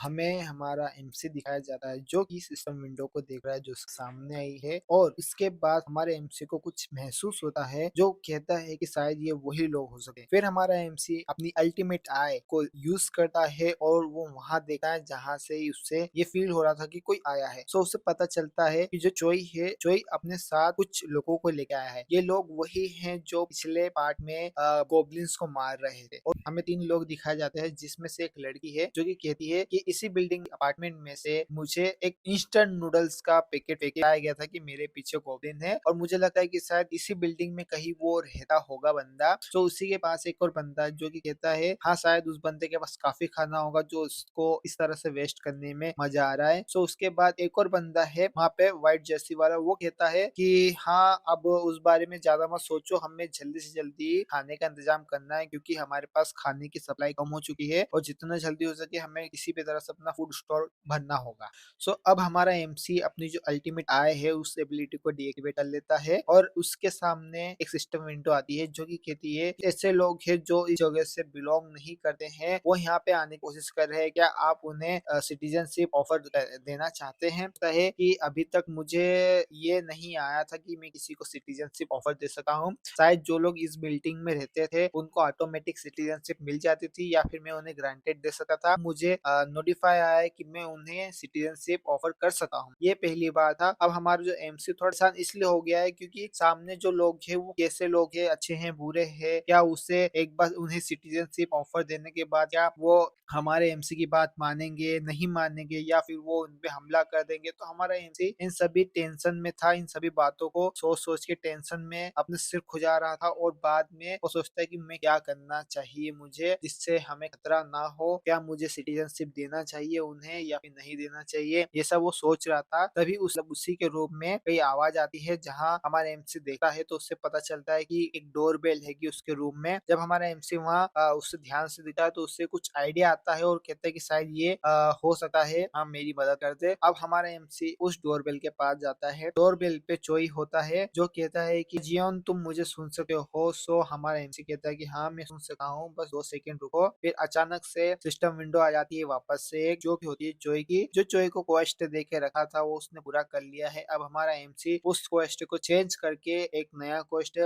हमें हमारा एमसी दिखाया जाता है जो कि सिस्टम विंडो को देख रहा है जो सामने आई है और इसके बाद हमारे एमसी को कुछ महसूस होता है जो कहता है कि शायद ये वही लोग हो सके। फिर हमारा एमसी अपनी अल्टीमेट आई को यूज करता है और वो वहां देखता है जहां से उससे ये फील हो रहा था कि कोई आया है। सो उससे पता चलता है कि जो चोई है, चोई अपने साथ कुछ लोगों को लेके आया है। ये लोग वही हैं जो पिछले पार्ट में गोब्लिन्स को मार रहे थे। और हमें 3 लोग दिखाए जाते हैं जिसमें से एक लड़की है जो कि कहती है कि इसी बिल्डिंग अपार्टमेंट में से मुझे एक इंस्टेंट नूडल्स का पैकेट पैकेट आया गया था कि मेरे पीछे गोब्लिन है और मुझे लगता है कि शायद इसी बिल्डिंग में कहीं वो रहता होगा बंदा। तो उसी के पास एक और बंदा है जो कि कहता है हाँ शायद उस बंदे के पास काफी खाना होगा जो उसको इस तरह से वेस्ट करने में मजा आ रहा है। सो उसके बाद एक और बंदा है वहाँ पे व्हाइट जर्सी वाला, वो कहता है कि हाँ अब उस बारे में ज्यादा मत सोचो, हमें जल्दी से जल्दी खाने का इंतजाम करना है क्योंकि हमारे पास खाने की सप्लाई कम हो चुकी है और जितना जल्दी हो सके हमें किसी भी तरह से अपना फूड स्टोर भरना होगा। सो अब हमारा एमसी अपनी जो अल्टीमेट आय है उस एबिलिटी को डीएक्टिवेट कर लेता है और उसके सामने एक सिस्टम विंडो आती है जो कि कहती है ऐसे लोग हैं जो इस जगह से बिलोंग नहीं करते हैं, वो यहाँ पे आने की कोशिश कर रहे हैं, क्या आप उन्हें सिटीजनशिप ऑफर देना चाहते हैं? लगता है कि अभी तक मुझे ये नहीं आया था कि मैं किसी को सिटीजनशिप ऑफर दे सका हूँ। शायद जो लोग इस बिल्डिंग में रहते थे उनको ऑटोमेटिक सिटीजनशिप मिल जाती थी या फिर मैं उन्हें ग्रांटेड दे सकता था। मुझे नोटिफाई आया है कि मैं उन्हें सिटीजनशिप ऑफर कर सका हूँ। ये पहली बार था। अब हमारा जो एमसी थोड़ा सा इसलिए हो गया है क्योंकि सामने जो लोग हैं वो कैसे लोग हैं, अच्छे हैं बुरे हैं, क्या उससे एक बार उन्हें सिटीजनशिप ऑफर देने के बाद क्या वो हमारे एमसी की बात मानेंगे नहीं मानेंगे या फिर वो उन पे हमला कर देंगे। तो हमारा एमसी इन सभी टेंशन में था, इन सभी बातों को सोच सोच के टेंशन में अपने सिर खुजा रहा था और बाद में वो सोचता है कि मैं क्या करना चाहिए मुझे जिससे हमें खतरा ना हो, क्या मुझे सिटीजनशिप देना चाहिए उन्हें या फिर नहीं देना चाहिए, ये सब वो सोच रहा था। तभी उसी के रूप में कई आवाज आती है जहाँ हमारा एमसी देखता है तो उससे पता चलता है कि एक डोरबेल है कि उसके रूम में। जब हमारा एमसी वहाँ उससे ध्यान से देखता है तो उससे कुछ आइडिया आता है और कहता है कि शायद ये हो सकता है हम मेरी मदद कर दे। अब हमारा एमसी उस डोरबेल के पास जाता है। डोरबेल पे चोई होता है जो कहता है कि जियोन तुम मुझे सुन सकते हो। सो हमारा एमसी कहता है कि हाँ मैं सुन सकता हूँ, बस 2 सेकंड रुको। फिर अचानक से सिस्टम विंडो आ जाती है वापस से एक जो कि होती है चोई की, जो चोई को क्वेस्ट दे के रखा था वो उसने पूरा कर लिया है। अब हमारा एमसी उस क्वेस्ट को चेंज करके एक नया क्वेस्ट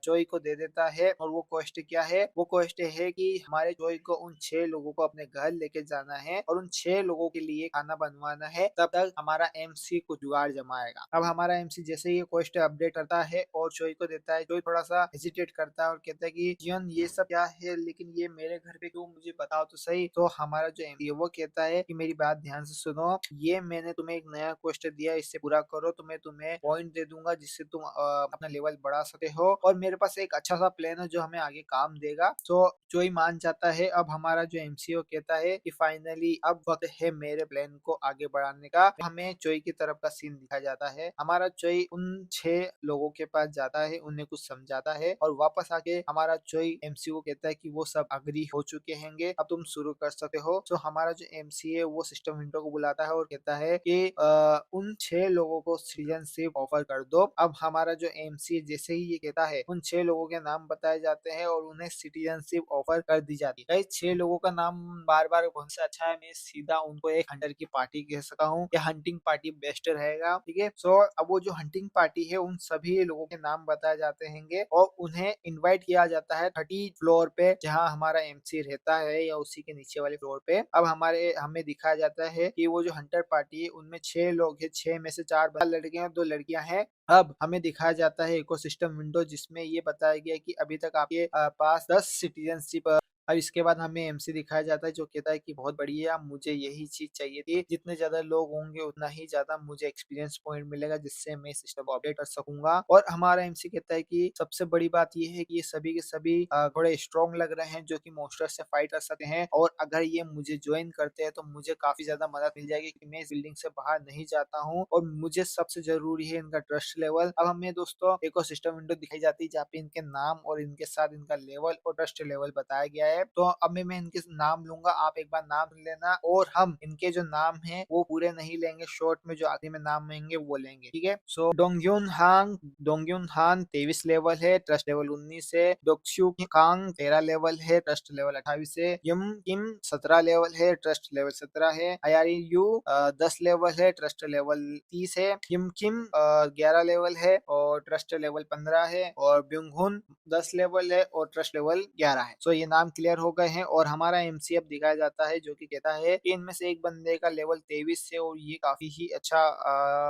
चोई को दे देता है और वो क्वेस्ट क्या है? वो क्वेस्ट है कि हमारे चोई को उन 6 लोगों को अपने घर लेके जाना है और उन 6 लोगों के लिए खाना बनवाना है, तब तक हमारा एमसी को जुगाड़ जमाएगा। अब हमारा एमसी जैसे ही क्वेस्ट अपडेट करता है और चोई को देता है, चोई थोड़ा सा हेजिटेट करता है और कहता है कि जीवन ये सब क्या है, लेकिन ये मेरे घर पे क्यों, मुझे बताओ तो सही। तो हमारा जो एमसी है वो कहता है कि मेरी बात ध्यान से सुनो, ये मैंने तुम्हें एक नया क्वेश्चन दिया, इससे पूरा करो तो मैं तुम्हें पॉइंट दे दूंगा जिससे तुम अपना लेवल बढ़ा सकते हो और मेरे पास एक अच्छा सा प्लान है जो हमें आगे काम देगा। तो चोई मान जाता है। अब हमारा जो एमसीओ कहता है कि फाइनली अब वक्त है मेरे प्लान को आगे बढ़ाने का। हमें चोई की तरफ का सीन दिखाया जाता है। हमारा चोई उन 6 लोगों के पास जाता है, उन्हें कुछ समझाता है और वापस आके हमारा चोई एमसी को कहता है कि वो सब अग्री हो चुके हैं, अब तुम शुरू कर सकते हो। तो हमारा जो एमसी है वो सिस्टम विंडो को बुलाता है और कहता है कि उन 6 लोगों को सिटीजनशिप ऑफर कर दो। अब हमारा जो एमसी जैसे ही ये कहता है उन 6 लोगों के नाम बताए जाते हैं और उन्हें सिटीजनशिप ऑफर कर दी जाती है। 6 लोगों का नाम बार बार कौन सा अच्छा है, मैं सीधा उनको एक हंटर की पार्टी कह सकता हूँ या हंटिंग पार्टी बेस्ट रहेगा। ठीक है। सो अब वो जो हंटिंग पार्टी है उन सभी लोगों के नाम बताए जाते हैं और उन्हें इनवाइट किया जाता है 30 फ्लोर पे जहाँ हमारा एमसी रहता है या उसी के नीचे वाले फ्लोर पे। अब हमें दिखाया जाता है कि वो जो हंटर पार्टी है उनमें 6 लोग है, 6 में से 4 लड़के हैं, 2 लड़कियां हैं। अब हमें दिखाया जाता है इकोसिस्टम विंडो जिसमें ये बताया गया है कि अभी तक आपके पास 10 सिटीजनशिप। अब इसके बाद हमें एमसी दिखाया जाता है जो कहता है कि बहुत बढ़िया, मुझे यही चीज चाहिए थी, जितने ज्यादा लोग होंगे उतना ही ज्यादा मुझे एक्सपीरियंस पॉइंट मिलेगा जिससे मैं सिस्टम को अपडेट कर सकूंगा। और हमारा एमसी कहता है कि सबसे बड़ी बात ये है कि ये सभी के सभी थोड़े स्ट्रॉन्ग लग रहे हैं जो कि मॉन्स्टर से फाइट कर सकते हैं और अगर ये मुझे ज्वाइन करते हैं तो मुझे काफी ज्यादा मदद मिल जाएगी कि मैं इस बिल्डिंग से बाहर नहीं जाता हूँ और मुझे सबसे जरूरी है इनका ट्रस्ट लेवल। अब हमें दोस्तों इको सिस्टम विंडो दिखाई जाती है जहाँ पे इनके नाम और इनके साथ इनका लेवल और ट्रस्ट लेवल बताया गया है। है। तो अब मैं इनके नाम लूँगा, आप एक बार नाम सुन लेना और हम इनके जो नाम हैं वो पूरे नहीं लेंगे, शॉर्ट में जो आखिरी में नाम रहेंगे वो लेंगे, ठीक है? सो डोंगयुन हान 23 लेवल है, ट्रस्ट लेवल 19 है। डोक्सू कांग 13 लेवल है, ट्रस्ट लेवल 28 है। यम किम 17 लेवल है, ट्रस्ट लेवल 17 है। हयारी यू 10 लेवल है, ट्रस्ट लेवल 30 है। किम किम 11 लेवल है और ट्रस्ट लेवल 15 है। और ब्युंगहुन 10 लेवल है और ट्रस्ट लेवल 11 है। सो ये नाम क्लियर हो गए हैं और हमारा एमसी अब दिखाया जाता है जो कि कहता है कि इनमें से एक बंदे का लेवल 23 है और ये काफी ही अच्छा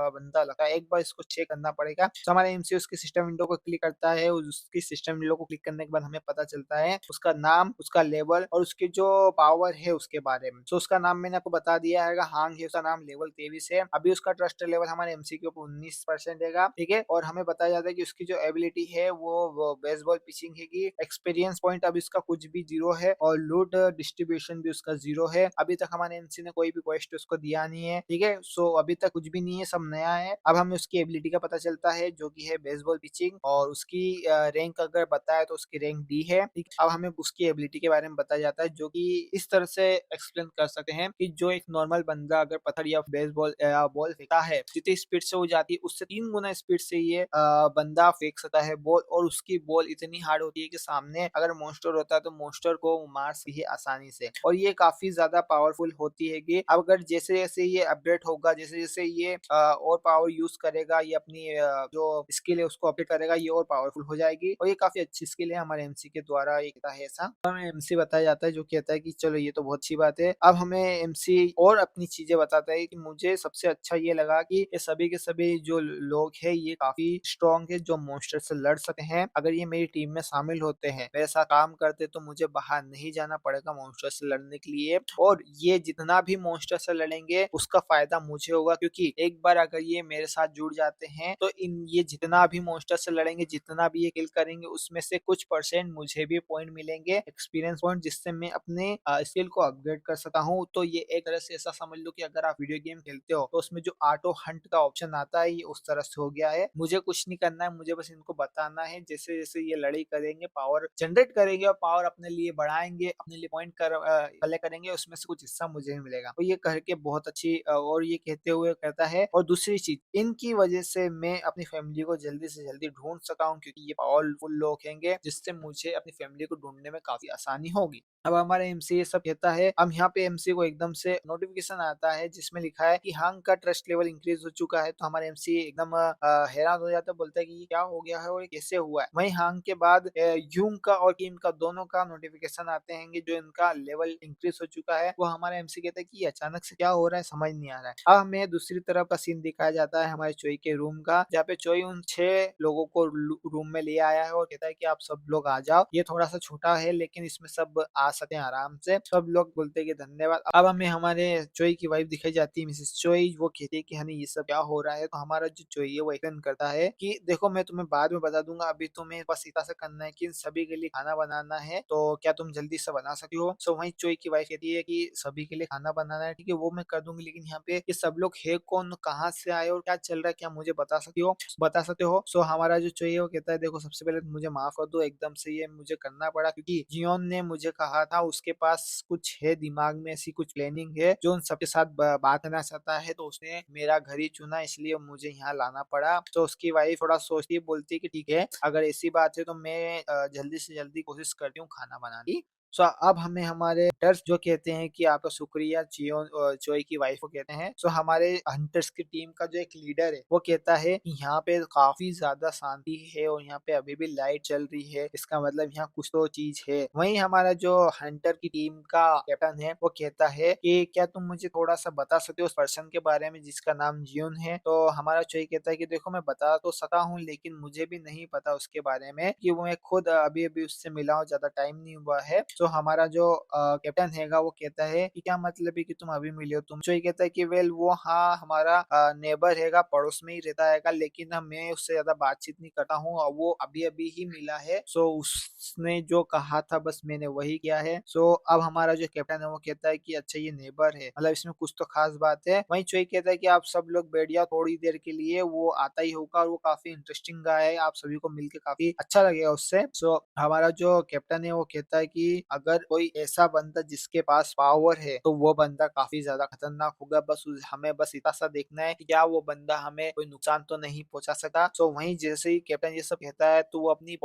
बंदा लगा है। एक बार इसको चेक करना पड़ेगा। तो हमारा एमसी उसकी सिस्टम विंडो को क्लिक करता है और उसकी सिस्टम विंडो को क्लिक करने के बाद हमें पता चलता है उसका नाम, उसका लेवल और उसकी जो पावर है उसके बारे में। तो उसका नाम मैंने आपको बता दिया है, हांग है उसका नाम, लेवल 23 है। अभी उसका ट्रस्ट लेवल हमारे एमसी के ऊपर 19% है, ठीक है। और हमें बताया जाता है कि उसकी जो एबिलिटी है वो बेसबॉल पिचिंग है। एक्सपीरियंस पॉइंट अभी उसका कुछ भी 0 है और लूट डिस्ट्रीब्यूशन भी उसका 0 है। अभी तक हमारे एमसी ने कोई भी क्वेस्ट उसको दिया नहीं है, ठीक है। सो अभी तक कुछ भी नहीं है, सब नया है। अब हमें उसकी एबिलिटी का पता चलता है जो कि है बेसबॉल पिचिंग और उसकी रैंक अगर बताए तो उसकी रैंक डी है, ठीक। अब हमें उसकी एबिलिटी के बारे में बताया जाता है जो कि इस तरह से एक्सप्लेन कर सकते हैं कि जो एक नॉर्मल बंदा अगर पत्थर या बेसबॉल बॉल फेंकता है, जितनी स्पीड से वो जाती है उससे 3 गुना स्पीड से ये बंदा फेंक सकता है बॉल। और उसकी बॉल इतनी हार्ड होती है कि सामने अगर मॉन्स्टर होता है तो मॉन्स्टर को मार सकती है आसानी से। और ये काफी ज्यादा पावरफुल होती है कि अब अगर जैसे जैसे ये अपडेट होगा, जैसे जैसे ये और पावर यूज करेगा, ये अपनी जो स्किल है उसको अपडेट करेगा, ये और पावरफुल हो जाएगी। और ये काफी अच्छी स्किल है हमारे एमसी के द्वारा, ये कहता है ऐसा। हमें एमसी बताया जाता है जो कहता है कि चलो ये तो बहुत अच्छी बात है। अब हमें एमसी और अपनी चीजें बताता है कि मुझे सबसे अच्छा ये लगा कि ये सभी के सभी जो लोग हैं ये काफी स्ट्रॉन्ग है, जो मॉन्स्टर से लड़ सकते हैं। अगर ये मेरी टीम में शामिल होते हैं, मेरे साथ काम करते, तो मुझे बाहर नहीं जाना पड़ेगा मॉन्स्टर से लड़ने के लिए। और ये जितना भी मॉन्स्टर से लड़ेंगे उसका फायदा मुझे होगा, क्योंकि एक बार अगर ये मेरे साथ जुड़ जाते हैं तो इन ये जितना भी मॉन्स्टर से लड़ेंगे, जितना भी ये किल करेंगे, उसमें से कुछ परसेंट मुझे भी पॉइंट मिलेंगे, एक्सपीरियंस पॉइंट, जिससे मैं अपने स्किल को अपग्रेड कर सकता हूँ। तो ये एक तरह से ऐसा समझ लो कि अगर आप वीडियो गेम खेलते हो तो उसमें जो ऑटो हंट का ऑप्शन आता है, ये उस तरह से हो गया है। मुझे कुछ नहीं करना है, मुझे बस इनको बताना है। जैसे जैसे ये लड़ाई करेंगे, पावर जनरेट करेंगे और पावर अपने लिए बढ़ाएंगे, अपने लिए पॉइंट कलेक्ट करेंगे, उसमें से कुछ हिस्सा मुझे भी मिलेगा। तो ये करके बहुत अच्छी और ये कहते हुए कहता है, और दूसरी चीज, इनकी वजह से मैं अपनी फैमिली को जल्दी से जल्दी ढूंढ सका हूँ, क्योंकि ये पावरफुल लोग होंगे, जिससे मुझे अपनी फैमिली को ढूंढने में काफी आसानी होगी। अब हमारा एमसी ये सब कहता है। अब यहाँ पे एमसी को एकदम से नोटिफिकेशन आता है जिसमें लिखा है कि हांग का ट्रस्ट लेवल इंक्रीज हो चुका है। तो हमारे एमसी एकदम हैरान हो जाता है, बोलता है कि ये क्या हो गया है और ये कैसे हुआ है। वहीं हांग के बाद यूंग का और किम का दोनों का नोटिफिकेशन आते हैं जो इनका लेवल इंक्रीज हो चुका है। वो हमारा एमसी कहता है कि अचानक से क्या हो रहा है, समझ नहीं आ रहा है। अब हमें दूसरी तरफ का सीन दिखाया जाता है हमारे चोई के रूम का, जहाँ पे चोई उन 6 लोगों को रूम में ले आया है और कहता है कि आप सब लोग आ जाओ। ये थोड़ा सा छोटा है लेकिन इसमें सब आ सकते हैं आराम से। सब लोग बोलते हैं कि धन्यवाद। अब हमें हमारे चोई की वाइफ दिखाई जाती है, मिसेस चोई। वो कहती है कि हनी ये सब क्या हो रहा है। तो हमारा जो चोई है वो एक्सप्लेन करता है कि देखो मैं तुम्हें बाद में बता दूंगा, अभी तुम्हें बस इतना सा करना है कि इन सभी के लिए खाना बनाना है। तो क्या तुम जल्दी से बना सकती हो। सो वहीं चोई की वाइफ कहती है कि सभी के लिए खाना बनाना है, ठीक है वो मैं कर दूंगी, लेकिन यहाँ पे ये सब लोग है कौन, कहाँ से आए और क्या चल रहा है, क्या मुझे बता सकते हो। सो हमारा जो चाहिए वो कहता है देखो सबसे पहले तो मुझे माफ कर दो, एकदम से ये मुझे करना पड़ा, क्योंकि जियोन ने मुझे कहा था उसके पास कुछ है दिमाग में, ऐसी कुछ प्लानिंग है जो उन सबके साथ बात करना चाहता है। तो उसने मेरा घर ही चुना, इसलिए मुझे यहाँ लाना पड़ा। तो उसकी वाइफ थोड़ा सोचती है, बोलती है कि ठीक है अगर ऐसी बात है तो मैं जल्दी से जल्दी कोशिश करती हूँ खाना बनाने की। सो अब हमें हमारे हंटर्स जो कहते हैं कि आपका शुक्रिया, चोई की वाइफ को कहते हैं। सो हमारे हंटर्स की टीम का जो एक लीडर है वो कहता है कि यहाँ पे काफी ज्यादा शांति है और यहाँ पे अभी भी लाइट चल रही है, इसका मतलब यहाँ कुछ तो चीज है। वहीं हमारा जो हंटर की टीम का कैप्टन है वो कहता है कि क्या तुम मुझे थोड़ा सा बता सकते हो उस पर्सन के बारे में जिसका नाम जियोन है। तो हमारा चोई कहता है कि देखो मैं बता तो सका हूँ, लेकिन मुझे भी नहीं पता उसके बारे में, कि वो मैं खुद अभी अभी उससे मिला हूँ, ज्यादा टाइम नहीं हुआ है। तो हमारा जो कैप्टन हैगा वो कहता है कि क्या मतलब है कि तुम अभी मिले हो। तुम जो ये कहता है कि वेल वो हाँ हमारा नेबर हैगा, पड़ोस में ही रहता हैगा, लेकिन मैं उससे ज्यादा बातचीत नहीं करता हूँ और वो अभी अभी ही मिला है। सो उसने जो कहा था बस मैंने वही किया है। सो अब हमारा जो कैप्टन है वो कहता है कि अच्छा ये नेबर है, मतलब इसमें कुछ तो खास बात है। वहीं चोई कहता है कि आप सब लोग बैठ जाओ थोड़ी देर के लिए, वो आता ही होगा और वो काफी इंटरेस्टिंग गाय है, आप सभी को मिलकर काफी अच्छा लगेगा उससे। सो हमारा जो कैप्टन है वो कहता है कि अगर कोई ऐसा बंदा जिसके पास पावर है तो वो बंदा काफी ज्यादा खतरनाक होगा। हमें बस इतना सा देखना है कि क्या वो बंदा हमें कोई नुकसान तो नहीं पहुंचा सका। तो वहीं जैसे ही कैप्टन ये सब कहता है तो वो अपनी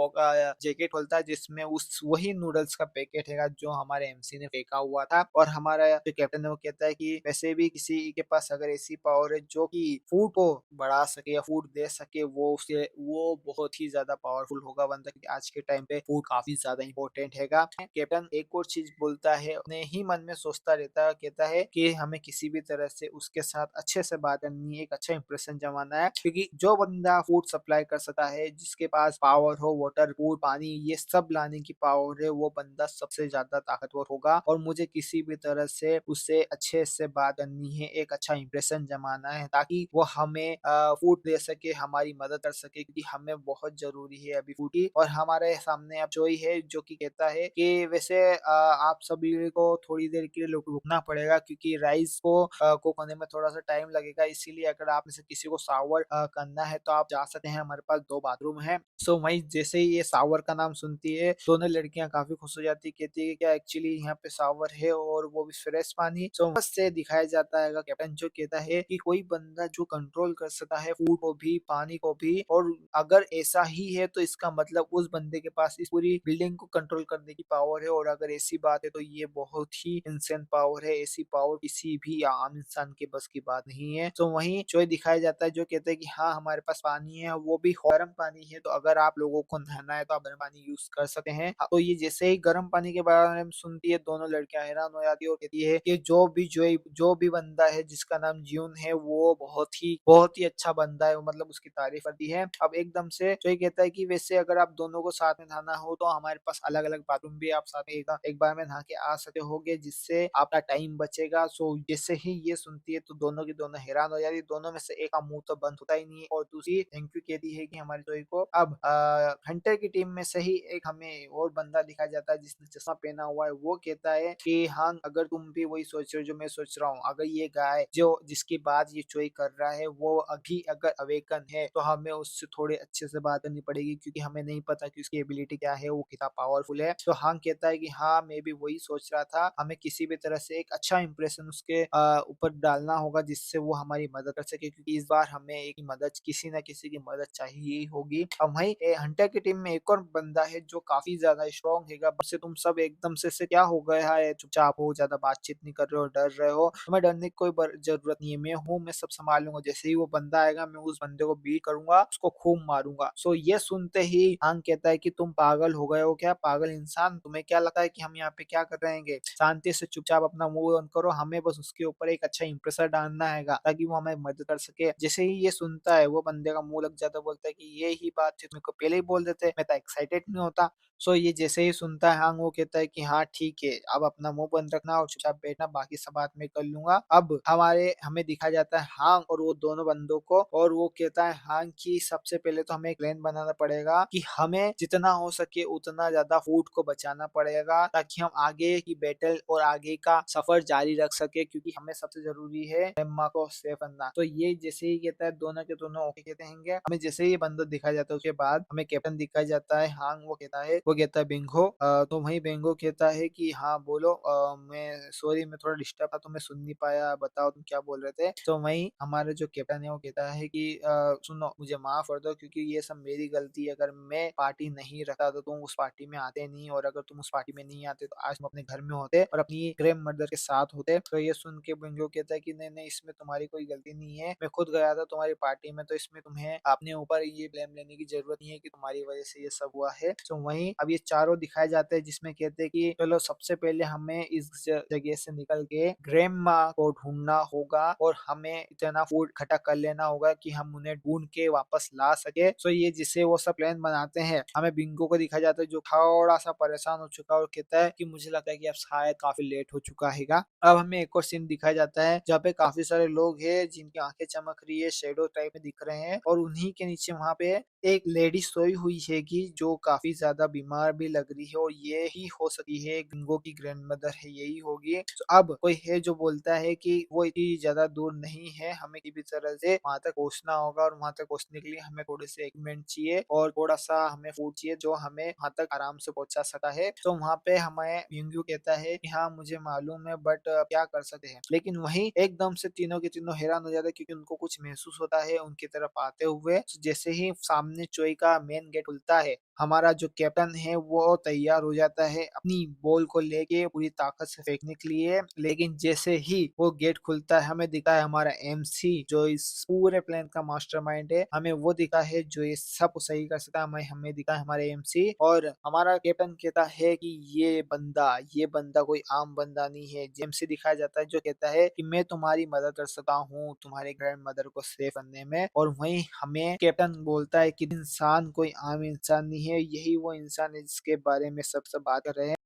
जैकेट खोलता है जिसमें उस वही नूडल्स का पैकेट है जो हमारे एमसी ने फेंका हुआ था। और हमारा जो कैप्टन है वो कहता है कि वैसे भी किसी के पास अगर ऐसी पावर है जो कि फूड को बढ़ा सके या फूड दे सके, वो बहुत ही ज्यादा पावरफुल होगा बंदा, क्योंकि आज के टाइम पे फूड काफी ज्यादा इंपॉर्टेंट हैगा। कैप्टन एक और चीज बोलता है, अपने ही मन में सोचता रहता है, कहता है कि हमें किसी भी तरह से उसके साथ अच्छे से बात करनी है, एक अच्छा इंप्रेशन जमाना है, क्योंकि जो बंदा फूड सप्लाई कर सकता है, जिसके पास पावर हो, वाटर, फूड, पानी ये सब लाने की पावर है, वो बंदा सबसे ज्यादा ताकतवर होगा। और मुझे किसी भी तरह से उससे अच्छे से बात करनी है, एक अच्छा इंप्रेशन जमाना है, ताकि वो हमें फूड दे सके, हमारी मदद कर सके, क्योंकि हमें बहुत जरूरी है अभी फूड की। और हमारे सामने अब जोई है जो कि कहता है कि वैसे आप सभी को थोड़ी देर के लिए रुकना पड़ेगा, क्योंकि राइस को कुक होने में थोड़ा सा टाइम लगेगा, इसीलिए अगर आप में से किसी को शावर करना है तो आप जा सकते हैं, हमारे पास 2 बाथरूम है। सो वही जैसे ही ये शावर का नाम सुनती है, दोनों लड़कियां काफी खुश हो जाती है, कहती है क्या एक्चुअली यहाँ पे शावर है और वो भी फ्रेश पानी। सो बस से दिखाया जाता है कैप्टन जो कहता है कि कोई बंदा जो कंट्रोल कर सकता है फूड को भी, पानी को भी, और अगर ऐसा ही है तो इसका मतलब उस बंदे के पास इस पूरी बिल्डिंग को कंट्रोल करने की पावर है। और अगर ऐसी बात है तो ये बहुत ही इंसेंट पावर है, ऐसी पावर किसी भी आम इंसान के बस की बात नहीं है। तो वहीं जो दिखाया जाता है जो कहता है कि हाँ हमारे पास पानी है, वो भी गर्म पानी है, तो अगर आप लोगों को नहाना है तो आप गर्म पानी यूज कर सकते हैं। तो ये जैसे ही गर्म पानी के बारे में सुनती है, दोनों लड़कियां हैरान हो जाती है और कहती है कि जो भी बंदा है जिसका नाम ज्यून है, वो बहुत ही अच्छा बंदा है, मतलब उसकी तारीफ करती है। अब एकदम से जो ये कहता है कि वैसे अगर आप दोनों को साथ में नहाना हो तो हमारे पास अलग अलग बाथरूम भी, आप साथ में एक बार में नहा के आ सकते होगे, जिससे आपका टाइम बचेगा। सो जैसे ही ये सुनती है तो दोनों की दोनों हैरान हो जाती है, दोनों में से एक का मुंह तो बंद होता ही नहीं है, और दूसरी थैंक यू कहती है कि हमारी जोई को। अब हंटर की टीम में से ही एक हमें और बंदा दिखाया जाता है जिसने चश्मा पहना हुआ है, वो कहता है कि हाँ अगर तुम भी वही सोच रहे हो जो मैं सोच रहा हूँ, अगर ये गाय जो जिसकी बात ये चोई कर रहा है वो अभी अगर अवेकन है तो हमें उससे थोड़े अच्छे से बात करनी पड़ेगी, क्योंकि हमें नहीं पता कि उसकी एबिलिटी क्या है, वो कितना पावरफुल है। तो हाँ कहता है कि हाँ मैं भी वही सोच रहा था, हमें किसी भी तरह से एक अच्छा इंप्रेशन उसके ऊपर डालना होगा, जिससे वो हमारी मदद कर सके, क्योंकि इस बार हमें एक मदद, किसी न किसी की मदद चाहिए ही होगी। अब वही हंटर की टीम में एक और बंदा है जो काफी ज्यादा स्ट्रॉन्ग है। बस तुम सब एकदम से क्या हो गया है, चुपचाप हो, ज्यादा बातचीत नहीं कर रहे हो, डर रहे हो, तुम्हें डरने की कोई जरूरत नहीं है, मैं हूँ, मैं सब संभाल लूंगा, जैसे ही वो बंदा आएगा मैं उस बंदे को बीट करूंगा, उसको खूब मारूंगा। सो ये सुनते ही हांग कहता है कि तुम पागल हो गए हो क्या, पागल इंसान, तुम्हें क्या लगता है कि हम यहाँ पे क्या कर रहे हैं, शांति से चुपचाप अपना मुंह बंद करो, हमें बस उसके ऊपर एक अच्छा इंप्रेशन डालना है ताकि वो हमें मदद कर सके। जैसे ही ये सुनता है वो बंदे का मुंह लग जाता है, बोलता है कि ये ही बात थी, मेरे को पहले ही बोल देते, मैं तो एक्साइटेड नहीं होता। सो ये जैसे ही सुनता है हांग, वो कहता है कि हाँ ठीक है, अब अपना मुंह बंद रखना और चुपचाप बैठना, बाकी सब बात मैं कर लूंगा। अब हमें दिखाया जाता है हांग और वो दोनों बंदों को, और वो कहता है हांग की सबसे पहले तो हमें एक प्लान बनाना पड़ेगा कि हमें जितना हो सके उतना ज्यादा फूड को बचाना पड़ेगा, ताकि हम आगे की बैटल और आगे का सफर जारी रख सके, क्योंकि हमें सबसे जरूरी है एम्मा को सेव करना। तो ये जैसे ही कहता है दोनों के दोनों ओके कहते हैं। हमें जैसे ही बंदर दिखाया जाता है उसके बाद हमें कैप्टन दिखाया जाता है हांग, वो कहता है बिंगो, तो वही बिंगो कहता है कि हाँ बोलो, मैं सॉरी मैं थोड़ा डिस्टर्ब था तो मैं सुन नहीं पाया, बताओ तुम क्या बोल रहे थे। तो वही हमारा जो कैप्टन है वो कहता है कि सुनो मुझे माफ कर दो, क्योंकि ये सब मेरी गलती है, अगर मैं पार्टी नहीं रखा तो तुम उस पार्टी में आते नहीं, और अगर तुम उस पार्टी में नहीं आते तो आज तुम अपने घर में होते और अपनी ग्रैंड मदर के साथ होते। तो ये सुन के बिंगो कहता है कि नहीं नहीं इसमें तुम्हारी कोई गलती नहीं है, मैं खुद गया था तुम्हारी पार्टी में, तो इसमें तुम्हें अपने ऊपर ये ब्लेम लेने की जरूरत नहीं है कि तुम्हारी वजह से ये सब हुआ है। तो वही अब ये चारों दिखाए जाते हैं, जिसमें कहते हैं कि चलो सबसे पहले हमें इस जगह से निकल के ग्रैंडमा को ढूंढना होगा, और हमें इतना फूड इकट्ठा कर लेना होगा कि हम उन्हें ढूंढ के वापस ला सके। तो ये जिसे वो सब प्लान बनाते हैं, हमें बिंगो को दिखाया जाता है जो थोड़ा सा परेशान हो चुका है और कहता है कि मुझे लगता है कि अब शायद काफी लेट हो चुका हैगा। अब हमें एक और सीन दिखाया जाता है जहाँ पे काफी सारे लोग हैं जिनकी आंखें चमक रही है, शेडो टाइप में दिख रहे हैं, और उन्हीं के नीचे वहां पे एक लेडी सोई हुई है कि जो काफी ज्यादा बीमार बीमार भी लग रही है और ये ही हो सकती है गंगो की ग्रैंडमदर है, यही होगी। तो अब कोई है जो बोलता है कि वो इतनी ज़्यादा दूर नहीं है, हमें किसी भी तरह से वहाँ तक पहुँचना होगा और वहाँ तक पहुँचने के लिए हमें थोड़े से इक्विपमेंट चाहिए और थोड़ा-सा हमें फूड चाहिए जो हमें वहाँ तक आराम से पहुँचा सकता है। तो वहाँ पे हमें युंगू कहता है कि हाँ, मुझे मालूम है बट क्या कर सकते हैं। लेकिन वहीं एकदम से तीनों के तीनों हैरान हो जाते हैं क्योंकि उनको कुछ महसूस होता है उनकी तरफ आते हुए। जैसे ही सामने चोई का मेन गेट खुलता है, हमारा जो कैप्टन है वो तैयार हो जाता है अपनी बॉल को लेके पूरी ताकत से फेंकने के लिए। लेकिन जैसे ही वो गेट खुलता है हमें दिखा है हमारा एमसी जो इस पूरे प्लान का मास्टरमाइंड है। हमें वो दिखा है जो ये सब सही कर सकता है। हमें हमें दिखा है हमारे एमसी और हमारा कैप्टन कहता है कि ये बंदा कोई आम बंदा नहीं है। एमसी दिखाया जाता है जो कहता है कि मैं तुम्हारी मदद कर सकता हूँ तुम्हारे ग्रैंड मदर को सेव करने में। और वहीं हमें कैप्टन बोलता है कि इंसान कोई आम इंसान नहीं है, यही वो इंसान है जिसके बारे में सब बात कर रहे हैं।